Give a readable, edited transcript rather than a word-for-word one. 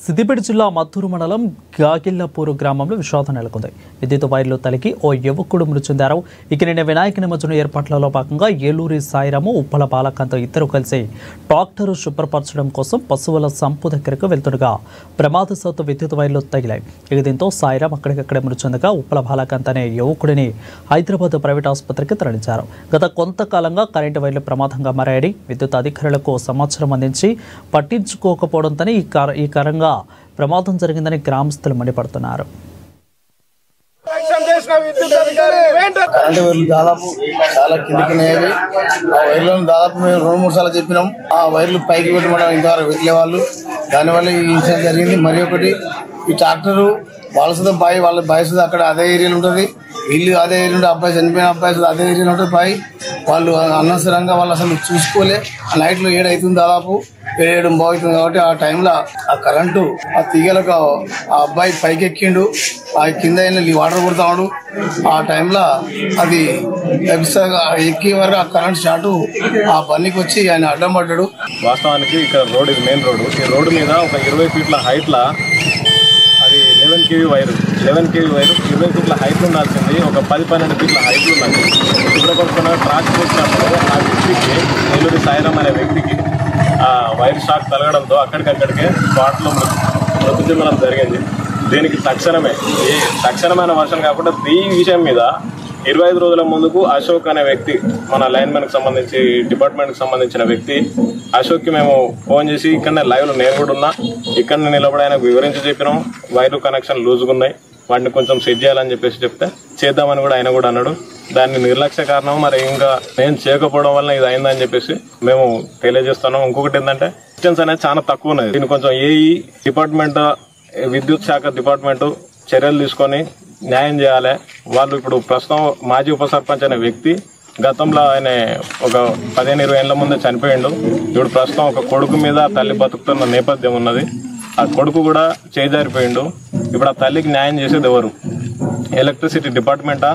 సిద్దిపేట జిల్లా మత్తూరు మండలం గాగిళ్లపూరు గ్రామంలో విషాదం నెలకొంది. విద్యుత్ వైర్లు తలిగి ఓ యువకుడు మృతి చెందారు. ఇక నిన్న వినాయక నిమజ్జన ఏర్పాట్లలో భాగంగా ఏలూరి సాయిరాము, ఉప్పల బాలకాంత్ ఇద్దరు కలిసి ట్రాక్టర్ శుభ్రపరచడం కోసం పశువుల సంపు దగ్గరకు వెళ్తుండగా ప్రమాదవశాత్తు విద్యుత్ వైర్లు తగిలాయి. ఇక దీంతో సాయిరాం అక్కడికక్కడే మృతి చెందగా ఉప్పల బాలకాంత్ అనే యువకుడిని హైదరాబాద్ ప్రైవేట్ ఆసుపత్రికి తరలించారు. గత కొంతకాలంగా కరెంటు వైర్లు ప్రమాదంగా మారాయని విద్యుత్ అధికారులకు సమాచారం అందించి పట్టించుకోకపోవడంతో ఈ కారణంగా ప్రమాదం జరిగిందని గ్రామస్తులు మండిపడుతున్నారు. దాదాపు చాలా కిందికి ఆ వైర్లను దాదాపు మేము 2-3 సార్లు చెప్పినాం. ఆ వైర్లు పైకి పెట్టమని ఇంతవరకు పెట్టలే వాళ్ళు. దానివల్ల ఈ ఇన్సిడెంట్ జరిగింది. మరి ఒకటి, ఈ ట్రాక్టరు వాళ్ళ బాయ్ వాళ్ళ బాయ్స్ అక్కడ అదే ఏరియాలో ఉంటుంది, ఇల్లు అదే ఏరియా, అబ్బాయి చనిపోయిన అబ్బాయి అదే ఏరియాలో ఉంటుంది. బాయ్ వాళ్ళు అనవసరంగా వాళ్ళు అసలు చూసుకోలే. ఆ నైట్లో 7 అవుతుంది, దాదాపు 7 అవుతుంది. కాబట్టి ఆ టైంలో ఆ కరెంటు ఆ తీగలకు ఆ అబ్బాయి పైకి ఎక్కిండు, ఆ కింద వాటర్ కొడతాడు. ఆ టైంలో అది ఎక్కి వరకు ఆ కరెంట్ షార్ట్ ఆ పనికి వచ్చి ఆయన అడ్డం పడ్డాడు. వాస్తవానికి ఇక్కడ రోడ్, ఇది మెయిన్ రోడ్డు. ఈ రోడ్డు మీద ఒక 20 ఫీట్ల హైట్లా అది 11 kV వైరు, 20 ఫీట్ల హైట్ ఉండాల్సింది ఒక 10-12 ఫీట్ల హైట్లు ఉన్నది. శుభ్రపరుచుకున్న ట్రాక్టర్ వచ్చినప్పుడు ఆ వ్యక్తికి, ఏలూరి సాయిరాం అనే వ్యక్తికి ఆ వైర్ షాక్ తగలడంతో అక్కడికక్కడికే స్పాట్లో మృతి చెందడం జరిగింది. దీనికి తక్షణమైన వర్షం కాకుండా ఈ విషయం మీద 25 రోజుల ముందుకు అశోక్ అనే వ్యక్తి, మన లైన్మెన్కి సంబంధించి డిపార్ట్మెంట్కి సంబంధించిన వ్యక్తి అశోక్కి మేము ఫోన్ చేసి, ఇక్కడనే లైవ్లో నేను కూడా ఉన్నా, ఇక్కడ నిలబడి ఆయనకు వివరించి చెప్పినాం. వైర్లు కనెక్షన్ లూజ్గా ఉన్నాయి, వాటిని కొంచెం సెట్ చేయాలని చెప్పేసి చెప్తే చేద్దామని కూడా ఆయన కూడా అన్నాడు. దాన్ని నిర్లక్ష్య కారణం మరి ఇంకా నేను చేయకపోవడం వల్ల ఇది అయిందని చెప్పేసి మేము తెలియజేస్తున్నాం. ఇంకొకటి ఏంటంటే డిస్టెన్స్ అనేది చాలా తక్కువ ఉన్నది. దీన్ని కొంచెం ఏఈ డిపార్ట్మెంట్, విద్యుత్ శాఖ డిపార్ట్మెంటు చర్యలు తీసుకొని న్యాయం చేయాలి. వాళ్ళు ఇప్పుడు ప్రస్తుతం మాజీ ఉప సర్పంచ్ అనే వ్యక్తి గతంలో ఆయన ఒక 15-20 ఏళ్ల ముందే చనిపోయిండు. ఇప్పుడు ప్రస్తుతం ఒక కొడుకు మీద తల్లి బతుకుతున్న నేపథ్యం ఉన్నది. ఆ కొడుకు కూడా చేజారిపోయిండు. ఇప్పుడు ఆ తల్లికి న్యాయం చేసేది ఎవరు? ఎలక్ట్రిసిటీ డిపార్ట్మెంటా?